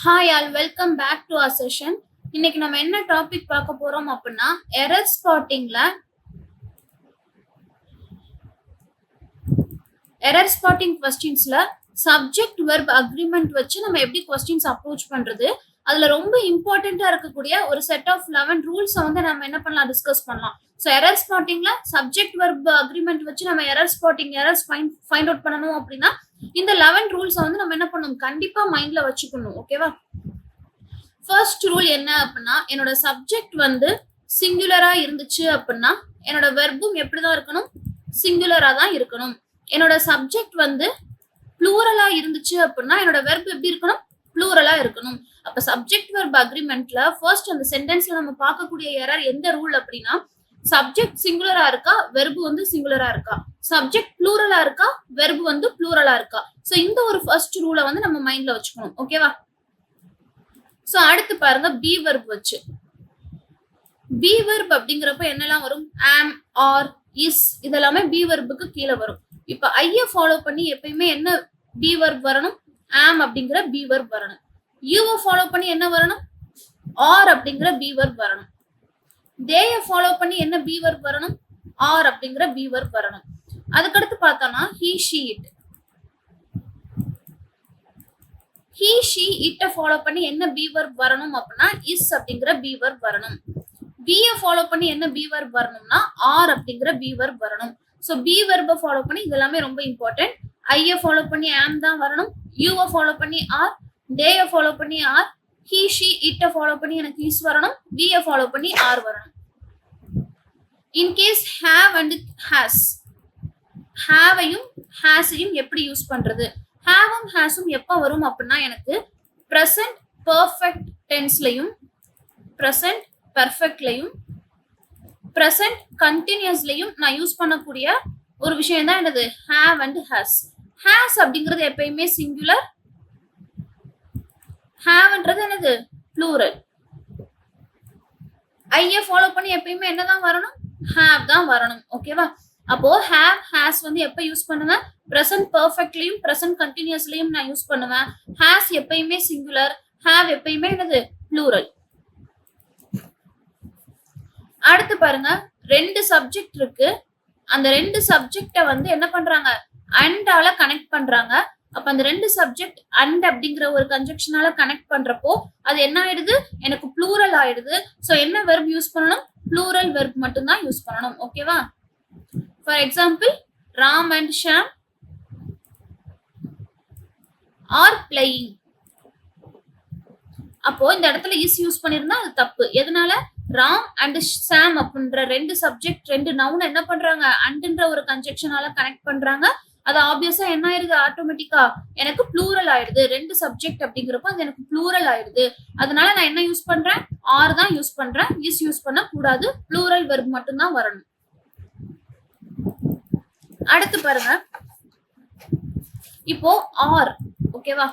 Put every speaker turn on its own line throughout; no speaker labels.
Hi all, welcome back to our session. இன்னைக்கு நம்ம என்ன டாபிக் பார்க்க போறோம் அப்படின்னா, எரர் ஸ்பாட்டிங் கொஸ்டின்ஸ்ல சப்ஜெக்ட் வெர்ப் அக்ரிமெண்ட் வச்சு நம்ம எப்படி கொஸ்டின்ஸ் அப்ரோச் பண்றது, அதுல ரொம்ப இம்பார்ட்டண்டா இருக்கக்கூடிய ஒரு செட் ஆஃப் 11 ரூல்ஸ் வந்து நம்ம என்ன பண்ணலாம், டிஸ்கஸ் பண்ணலாம். ஸோ எரர் ஸ்பாட்டிங்ல சப்ஜெக்ட் வெர்ப் அக்ரிமெண்ட் வச்சு நம்ம எரர்ஸ் ஃபைண்ட் அவுட் பண்ணணும் அப்படின்னா இந்த 11 ரூல்ஸ் வந்து நம்ம என்ன பண்ணணும், கண்டிப்பா மைண்ட்ல வச்சுக்கணும். ஓகேவா? ஃபர்ஸ்ட் ரூல் என்ன அப்படின்னா, என்னோட சப்ஜெக்ட் வந்து சிங்குலரா இருந்துச்சு அப்படின்னா என்னோட வெர்பும் எப்படிதான் இருக்கணும், சிங்குலரா தான் இருக்கணும். என்னோட சப்ஜெக்ட் வந்து ப்ளூரலா இருந்துச்சு அப்படின்னா என்னோட வெர்ப் எப்படி இருக்கணும், ப்ளூரலா இருக்கணும். அப்ப சப்ஜெக்ட் வெர்ப் அக்ரிமெண்ட்ல ஃபர்ஸ்ட் அந்த சென்டென்ஸ்ல நம்ம பார்க்கக்கூடிய எரர் எந்த ரூல் அப்படின்னா, சப்ஜெக்ட் சிங்குலரா இருக்கா, வெர்பு வந்து சிங்குலரா இருக்கா, சப்ஜெக்ட் ப்ளூரலா இருக்கா, வெர்பு வந்து ப்ளூரலா இருக்கா. சோ இந்த ஒரு ஃபர்ஸ்ட் ரூலை வந்து நம்ம மைண்ட்ல வச்சுக்கணும். ஓகேவா? சோ அடுத்து பாருங்க, பி வெர்ப் வச்சு. பி வெர்ப் அப்படிங்கிறப்ப என்னெல்லாம் வரும், ஆம், ஆர், இஸ், இதெல்லாமே பி வெர்புக்கு கீழே வரும். இப்ப ஐய ஃபாலோ பண்ணி எப்பயுமே என்ன பி வெர்ப் வரணும், ஆம் அப்படிங்கிற பி வெர்ப் வரணும். யூவை ஃபாலோ பண்ணி என்ன வரணும், ஆர் அப்படிங்கிற பி வெர்ப் வரணும். தேய ஃபாலோ பண்ணி என்ன பி வெர்ப் வரணும், ஆர் அப்படிங்கிற பி வெர்ப் வரணும். அதுக்கடுத்து பார்த்தோம்னா he, she, it. He, she, இட்ட ஃபாலோ பண்ணி என்ன பி வெர்ப் வரணும் அப்படின்னா இஸ் அப்படிங்கிற பி வெர்ப் வரணும். பியை ஃபாலோ பண்ணி என்ன பி வெர்ப் வரணும்னா ஆர் அப்படிங்கிற பி வெர்ப் வரணும். ஸோ பி வெர்பை ஃபாலோ பண்ணி இதெல்லாமே ரொம்ப இம்பார்ட்டன்ட். ஐயை ஃபாலோ பண்ணி ஆம் தான் வரணும், யூவை ஃபாலோ பண்ணி ஆர், தேயை ஃபாலோ பண்ணி ஆர், ஹி, ஷி, இட்ட ஃபாலோ பண்ணி எனக்கு இஸ் வரணும், பியை ஃபாலோ பண்ணி ஆர் வரணும். இன்கேஸ் ஹேவ் அண்ட் ஹேஸ், ஹேவையும் ஹேஸையும் எப்படி யூஸ் பண்றது, ஹேவும் ஹேஸும் எப்போ வரும் அப்படின்னா எனக்கு ப்ரெசன்ட் பர்ஃபெக்ட் டென்ஸ்லையும், ப்ரெசன்ட் பெர்ஃபெக்ட்லையும், ப்ரெசன்ட் கண்டினியூஸ்லையும் நான் யூஸ் பண்ணக்கூடிய ஒரு விஷயம் தான் என்னது, ஹேவ் அண்ட் ஹேஸ். ஹேஸ் அப்படிங்கிறது எப்பயுமே சிங்குலர், ஹேவ்ன்றது என்னது, ப்ளூரல். ஐய ஃபாலோ பண்ணி எப்பயுமே என்னதான் வரணும், ஹேவ் தான் வரணும். ஓகேவா? அப்போ ஹேவ், ஹேஸ் வந்து எப்ப யூஸ் பண்ணுவேன், ப்ரெசன்ட் பர்ஃபெக்ட்லயும் ப்ரெசன்ட் கண்டினியூஸ்லயும் நான் யூஸ் பண்ணுவேன். ஹேஸ் எப்பயுமே சிங்குலர், ஹேவ் எப்பயுமே என்னது, ப்ளூரல். அடுத்து பாருங்க, ரெண்டு சப்ஜெக்ட் இருக்கு. அந்த ரெண்டு சப்ஜெக்ட வந்து என்ன பண்றாங்க, அண்டால கனெக்ட் பண்றாங்க. அப்ப அந்த ரெண்டு சப்ஜெக்ட் அண்ட் அப்படிங்கிற ஒரு கன்ஜெக்ஷனால கனெக்ட் பண்றப்போ அது என்ன ஆயிடுது, எனக்கு ப்ளூரல் ஆயிடுது. சோ என்ன வெர்ப் யூஸ் பண்ணணும், ப்ளூரல் வெர்ப் மட்டும் தான் யூஸ் பண்ணணும். ஓகேவா? For example, Ram and Shyam are playing. அப்போ இந்த இடத்துல இஸ் யூஸ் பண்ணிருந்தா அது தப்பு. எதனால, ராம் அண்ட் சாம் அப்படின்ற ரெண்டு சப்ஜெக்ட், ரெண்டு நவுன் என்ன பண்றாங்க, அண்ட்ன்ற ஒரு கன்ஜெக்ஷனால கனெக்ட் பண்றாங்க. அது ஆப்வியஸா என்ன ஆயிருது, ஆட்டோமேட்டிக்கா எனக்கு ப்ளூரல் ஆயிடுது. ரெண்டு சப்ஜெக்ட் அப்படிங்கிறப்போ அது எனக்கு ப்ளூரல் ஆயிடுது. அதனால நான் என்ன யூஸ் பண்றேன், ஆர் தான் யூஸ் பண்றேன். இஸ் யூஸ் பண்ண கூடாது, ப்ளூரல் வெர்ப் மட்டும் தான் வரணும். அடுத்து பாருங்க, இப்போ ஆர். ஓகேவா?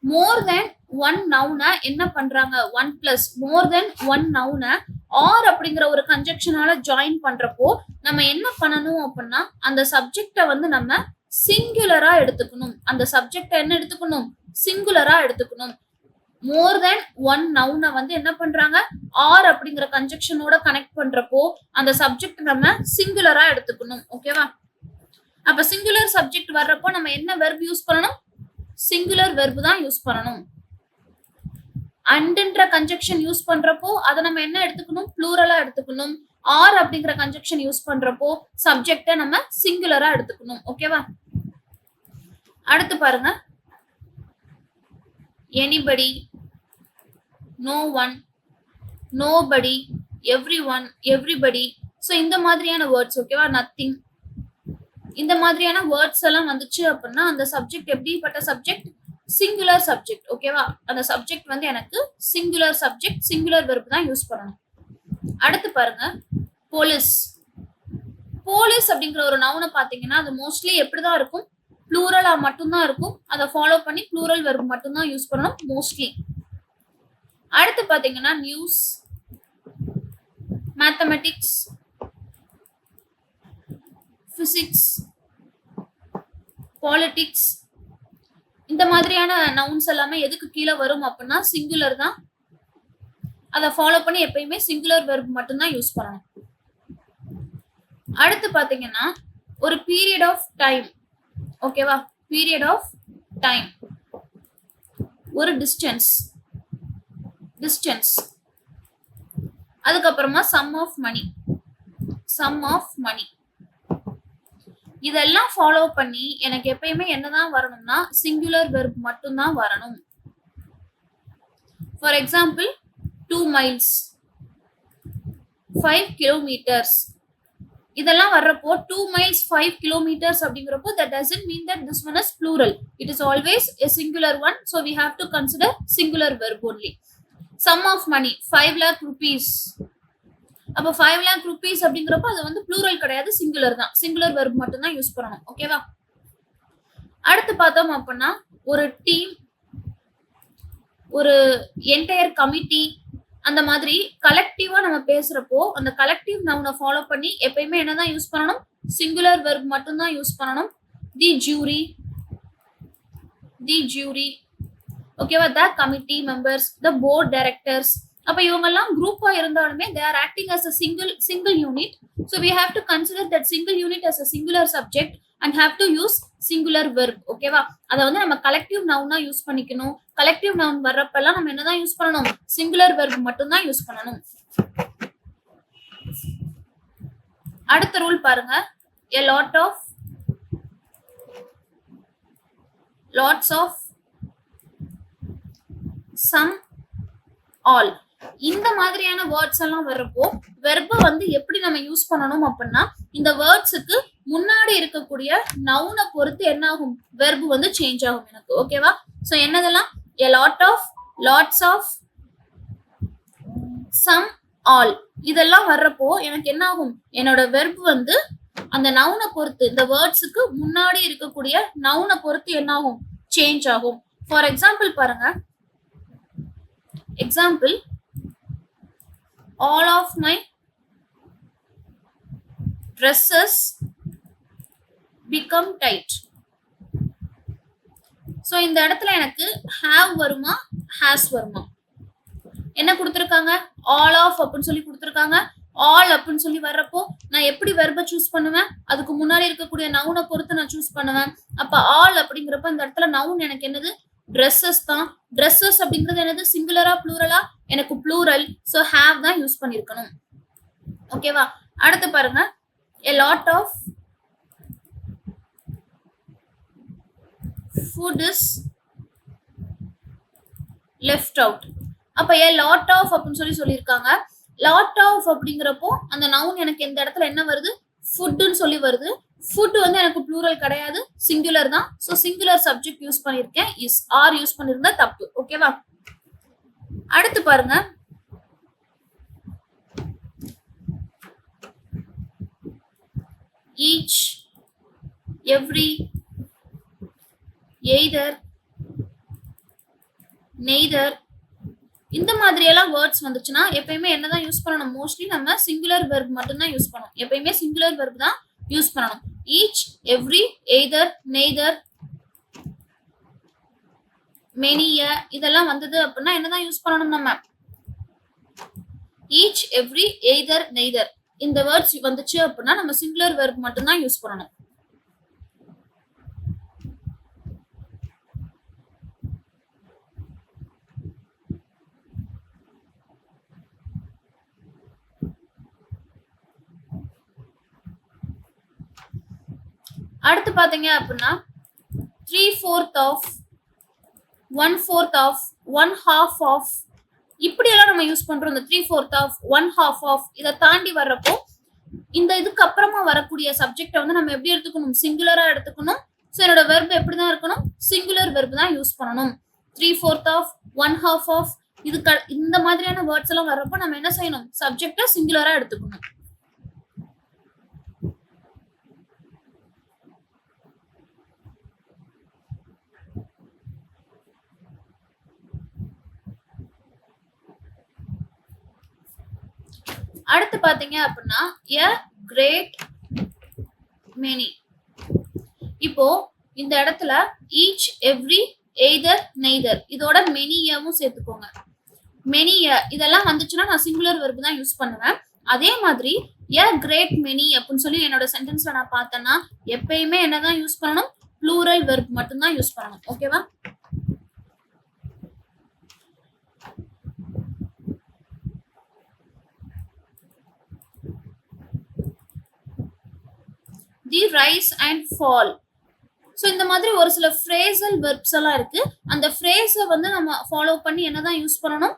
மோர் தென் ஒன் நவுன என்ன பண்றாங்க, ஒன் பிளஸ் மோர் தென் ஒன் நவுன ஆர் அப்படிங்கிற ஒரு கன்ஜெக்ஷனால ஜாயின் பண்றப்போ நம்ம என்ன பண்ணணும் அப்படின்னா அந்த சப்ஜெக்ட வந்து நம்ம சிங்குலரா எடுத்துக்கணும். அந்த சப்ஜெக்ட என்ன எடுத்துக்கணும், சிங்குலரா எடுத்துக்கணும். மோர் தென் ஒன் நவுன வந்து என்ன பண்றாங்க, ஆர் அப்படிங்கிற கன்ஜெக்ஷனோட கனெக்ட் பண்றப்போ அந்த சப்ஜெக்ட் நம்ம சிங்குலரா எடுத்துக்கணும். ஓகேவா? அப்ப சிங்குலர் சப்ஜெக்ட் வர்றப்போ நம்ம என்ன வெர்ப் யூஸ் பண்ணணும், சிங்குலர் வெர்ப் தான் யூஸ் பண்ணணும். அண்ட்ன்ற கன்ஜெக்ஷன் யூஸ் பண்றப்போ அதை நம்ம என்ன எடுத்துக்கணும், ப்ளூரலா எடுத்துக்கணும். ஆர் அப்படிங்கிற கன்ஜெக்ஷன் யூஸ் பண்றப்போ சப்ஜெக்ட நம்ம சிங்குலரா எடுத்துக்கணும். ஓகேவா? அடுத்து பாருங்க, anybody, no one, nobody, every one, everybody. So இந்த மாதிரியான வேர்ட்ஸ். ஓகேவா? நத்திங், இந்த மாதிரியான வேர்ட்ஸ் எல்லாம் வந்துச்சு அப்படின்னா அந்த சப்ஜெக்ட் எப்படிப்பட்ட சப்ஜெக்ட், சிங்குலர் சப்ஜெக்ட். ஓகேவா? அந்த சப்ஜெக்ட் வந்து எனக்கு சிங்குலர் சப்ஜெக்ட், சிங்குலர் வெர்ப் தான் யூஸ் பண்ணணும். அடுத்து பாருங்க, போலீஸ். போலீஸ் அப்படிங்கிற ஒரு நவுனை பாத்தீங்கன்னா அது மோஸ்ட்லி எப்படிதான் இருக்கும், ப்ளூரலா மட்டும்தான் இருக்கும். அதை ஃபாலோ பண்ணி ப்ளூரல் வெர்ப் மட்டும்தான் யூஸ் பண்ணணும் மோஸ்ட்லி. அடுத்து பாத்தீங்கன்னா நியூஸ், மேத்தமெட்டிக்ஸ், பிசிக்ஸ், பாலிடிக்ஸ், இந்த மாதிரியான நவுன்ஸ் எல்லாமே எதுக்கு கீழே வரும் அப்படின்னா சிங்குலர் தான். அதை ஃபாலோ பண்ணி எப்பயுமே சிங்குலர் வெர்ப் மட்டும்தான் யூஸ் பண்ணணும். அடுத்து பாத்தீங்கன்னா ஒரு பீரியட் ஆஃப் டைம், ஓகேவா, பீரியட் ஆஃப் டைம், ஒரு டிஸ்டன்ஸ், அதுக்கப்புறமா சம் ஆஃப் மணி, இதெல்லாம் ஃபாலோ பண்ணி எனக்கு எப்பயுமே என்னதான் வரணும்னா சிங்குலர் வெர்ப் மட்டும்தான் வரணும். ஃபார் எக்ஸாம்பிள் 2 miles, 5 kilometers, இதெல்லாம் வர்றப்போ 2 miles 5 kilometers அப்படிங்கிறப்போ that doesn't mean that this one is plural. It is always a singular one, so we have to consider singular verb only. Sum of money 5 lakh rupees, அப்ப 5 lakh rupees அப்படிங்கிறப்போ அது வந்து plural கிடையாது, singular தான். Singular verb மட்டும் தான் use பண்ணணும். ஓகேவா? அடுத்து பார்த்தோம் அப்படின்னா ஒரு டீம், ஒரு என்டையர் கமிட்டி, அந்த மாதிரி கலெக்டிவா நம்ம பேசுறப்போ அந்த கலெக்டிவ் நவுனை ஃபாலோ பண்ணி எப்பயுமே என்னதான் யூஸ் பண்ணணும், சிங்குலர் வெர்ப் மட்டும் தான் யூஸ் பண்ணணும். தி ஜூரி, ஓகேவா, the committee members, the board directors. அப்ப இவங்க எல்லாம் குரூப்பா இருந்தாலுமே they are acting as a single unit, so we have to consider that single unit as a singular subject and have to use singular verb. ஓகேவா, அத வந்து நம்ம collective நவுனா use பண்ணிக்கணும். கலெக்டிவ் நவுன் வர்றப்பெல்லாம் நம்ம என்னதான் யூஸ் பண்ணணும், சிங்குலர் வெர்ப் மட்டும் தான் யூஸ் பண்ணணும். அடுத்த ரூல் பாருங்க, a lots of, some, all. இந்த மாதிரியான வேர்ட்ஸ் எல்லாம் வர்றப்போ வெர்ப வந்து எப்படி நம்ம யூஸ் பண்ணணும் அப்படின்னா இந்த வேர்ட்ஸுக்கு முன்னாடி இருக்கக்கூடிய நவுனை பொறுத்து என்ன ஆகும், வெர்பு வந்து சேஞ்ச் ஆகும் எனக்கு. ஓகேவா, so என்னதெல்லாம் a lot of, lots of, some, all இதெல்லாம் வர்றப்போ எனக்கு என்ன ஆகும், என்னோட வெர்பு வந்து அந்த நவுனை பொறுத்து, இந்த வேர்ட்ஸுக்கு முன்னாடி இருக்கக்கூடிய நவுனை பொறுத்து என்ன ஆகும், சேஞ்ச் ஆகும். ஃபார் எக்ஸாம்பிள் பாருங்க, example all of my dresses become tight. So இந்த இடத்துல எனக்கு have வருமா has வருமா, என்ன கொடுத்திருக்காங்க, all of அப்படின்னு சொல்லி கொடுத்திருக்காங்க. all அப்படின்னு சொல்லி வர்றப்போ நான் எப்படி வெர்ப சூஸ் பண்ணுவேன், அதுக்கு முன்னாடி இருக்கக்கூடிய நவுனை பொறுத்து நான் சூஸ் பண்ணுவேன். அப்ப all அப்படிங்கிறப்ப இந்த இடத்துல நவுன் எனக்கு என்னது, dresses தான். dresses அப்படிங்கிறது என்னது, சிங்குலரா ப்ளூரலா, எனக்கு ப்ளூரல், சோ have தான் யூஸ் பண்ணிருக்கணும். ஓகேவா, அடுத்து பாருங்க, a lot of food is left out. அப்ப a lot of அப்படின்னு சொல்லி சொல்லியிருக்காங்க. lot of அப்படிங்கிறப்போ அந்த நவுன் எனக்கு இந்த இடத்துல என்ன வருது, ஃபுட்னு சொல்லி வருது. ஃபுட் வந்து எனக்கு ப்ளூரல் கிடையாது, சிங்குலர் தான். சோ சிங்குலர் சப்ஜெக்ட் யூஸ் பண்ணிருக்கேன், இஸ் ஆர் யூஸ் பண்ணிருந்தா தப்பு. ஓகேவா, அடுத்து பாருங்க, each, every, either, neither, இந்த மாதிரி எல்லாம் வேர்ட்ஸ் வந்துச்சுன்னா எப்பயுமே என்னதான் யூஸ் பண்ணணும், மோஸ்ட்லி நம்ம சிங்குலர் வெர்ப் மட்டும் தான் யூஸ் பண்ணணும். எப்பயுமே சிங்குலர் வெர்ப் தான் யூஸ் பண்ணணும். each, every, either, neither, many, இதெல்லாம் வந்தது அப்படின்னா என்னதான் யூஸ் பண்ணணும் நம்ம, each, every, either, neither இந்த வேர்ட்ஸ் வந்துச்சு அப்படின்னா நம்ம சிங்குலர் வெர்ப் மட்டும் தான் யூஸ் பண்ணணும். அடுத்து பாத்தீங்க அப்படின்னா 3/4 of, 1/4 of, 1/2 of இப்படி எல்லாம் நம்ம யூஸ் பண்றோம். இந்த 3/4 of, 1/2 of இதை தாண்டி வர்றப்போ இந்த இதுக்கு அப்புறமா வரக்கூடிய சப்ஜெக்ட வந்து நம்ம எப்படி எடுத்துக்கணும், சிங்குலரா எடுத்துக்கணும். சோ என்னோட வெர்ப் எப்படிதான் இருக்கணும், சிங்குலர் வெர்ப் தான் யூஸ் பண்ணணும். 3/4 of, 1/2 of இதுக்கு இந்த மாதிரியான வேர்ட்ஸ் எல்லாம் வர்றப்போ நம்ம என்ன செய்யணும், சப்ஜெக்ட சிங்குலரா எடுத்துக்கணும். அடுத்து பாத்தீங்க அப்படின்னா a great many. இப்போ இந்த இடத்துல ஈச், எவ்ரி, எய்தர், நெய்தர் இதோட மெனியவும் சேர்த்துக்கோங்க. மெனிய இதெல்லாம் வந்துச்சுன்னா நான் சிங்குலர் வெர்ப் தான் யூஸ் பண்ணுவேன். அதே மாதிரி எ கிரேட் மெனி அப்படின்னு சொல்லி என்னோட சென்டென்ஸ்ல நான் பார்த்தேன்னா எப்பயுமே என்னதான் யூஸ் பண்ணணும், ப்ளூரல் வெர்ப் மட்டும்தான் யூஸ் பண்ணணும். ஓகேவா? தி ரைஸ் அண்ட் ஃபால். ஸோ இந்த மாதிரி ஒரு சில ஃப்ரேசல் வெர்ப்ஸ் எல்லாம் இருக்கு. அந்த ஃப்ரேஸை வந்து நம்ம ஃபாலோ பண்ணி என்னதான் யூஸ் பண்ணணும்,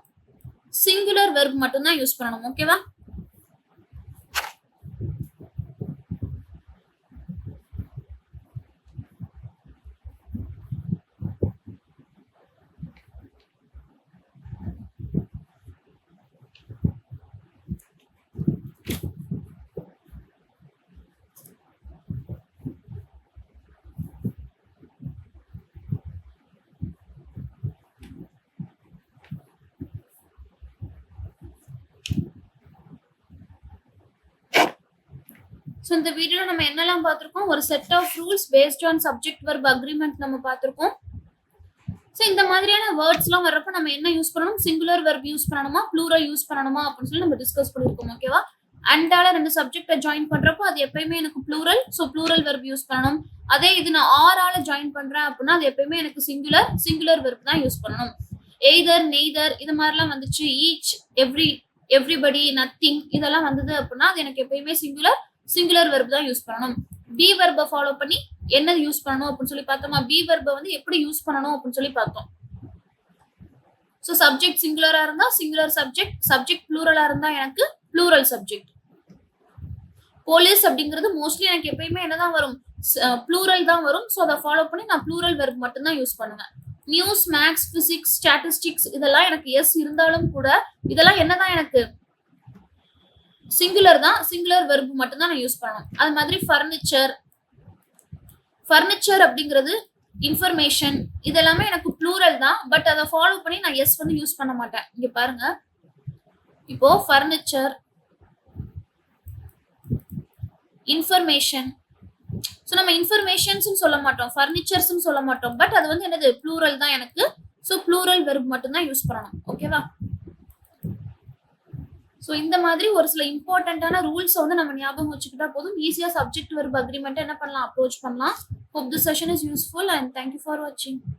சிங்குலர் வெர்ப் மட்டும்தான் யூஸ் பண்ணணும். ஓகேவா? ஸோ இந்த வீடியோல நம்ம என்னெல்லாம் பார்த்துருக்கோம், ஒரு set of rules based on subject verb agreement நம்ம பார்த்துருக்கோம். ஸோ இந்த மாதிரியான வேர்ட்ஸ்லாம் வர்றப்ப நம்ம என்ன யூஸ் பண்ணணும், சிங்குலர் வெர்ப் யூஸ் பண்ணணுமா, ப்ளூரல் யூஸ் பண்ணணுமா அப்படின்னு சொல்லி நம்ம டிஸ்கஸ் பண்ணியிருக்கோம். ஓகேவா? அண்டால 2 சப்ஜெக்டை ஜாயின் பண்றப்போ அது எப்பயுமே எனக்கு plural, so plural verb use பண்ணணும். அதே இது நான் ஆரால ஜாயின் பண்றேன் அப்படின்னா அது எப்பயுமே எனக்கு சிங்குலர் வெர்ப் தான் யூஸ் பண்ணணும். எய்தர், நெய்தர் இது மாதிரிலாம் வந்துச்சு, ஈச், எவ்ரி, எவ்ரிபடி, நத்திங் இதெல்லாம் வந்தது அப்படின்னா அது எனக்கு எப்பயுமே சிங்குலர் வெர்ப் தான் யூஸ் பண்ணணும். பி வெர்பை ஃபாலோ பண்ணி என்ன யூஸ் பண்ணணும் அப்படின்னு சொல்லி பார்த்தோமா, பி வெர்பை வந்து எப்படி யூஸ் பண்ணணும் அப்படின்னு சொல்லி பார்த்தோம். ஸோ சப்ஜெக்ட் சிங்குலரா இருந்தா சிங்குலர் சப்ஜெக்ட், சப்ஜெக்ட் ப்ளூரலா இருந்தா எனக்கு ப்ளூரல் சப்ஜெக்ட். போலீஸ் அப்படிங்கிறது மோஸ்ட்லி எனக்கு எப்பயுமே என்னதான் வரும், ப்ளூரல் தான் வரும். ஸோ அதை ஃபாலோ பண்ணி நான் ப்ளூரல் வெர்ப் மட்டும் தான் யூஸ் பண்ணுவேன். நியூஸ், மேக்ஸ், பிசிக்ஸ், ஸ்டாட்டிஸ்டிக்ஸ் இதெல்லாம் எனக்கு எஸ் இருந்தாலும் கூட இதெல்லாம் என்னதான் எனக்கு சிங்குலர் தான், சிங்குலர் வெர்ப் மட்டும் தான் நான் யூஸ் பண்ணணும். அது மாதிரி ஃபர்னிச்சர் அப்படிங்கிறது இன்ஃபர்மேஷன் இதெல்லாமே எனக்கு ப்ளூரல் தான். பட் அதை ஃபாலோ பண்ணி நான் எஸ் வந்து யூஸ் பண்ண மாட்டேன். இங்க பாருங்க, இப்போ ஃபர்னிச்சர், இன்ஃபர்மேஷன். ஸோ நம்ம இன்ஃபர்மேஷன்ஸ் சொல்ல மாட்டோம், ஃபர்னிச்சர்ஸ் சொல்ல மாட்டோம். பட் அது வந்து என்னது, ப்ளூரல் தான் எனக்கு. ஸோ ப்ளூரல் வெர்ப் மட்டும் தான் யூஸ் பண்ணணும். ஓகேவா? ஸோ இந்த மாதிரி ஒரு சில இம்பார்ட்டன்டான ரூல்ஸ் வந்து நம்ம ஞாபகம் வச்சுக்கிட்டா போதும், ஈஸியா சப்ஜெக்ட் வெர்ப் அக்ரிமெண்ட் என்ன பண்ணலாம், அப்ரோச் பண்ணலாம். Hope this session is useful and thank you for watching.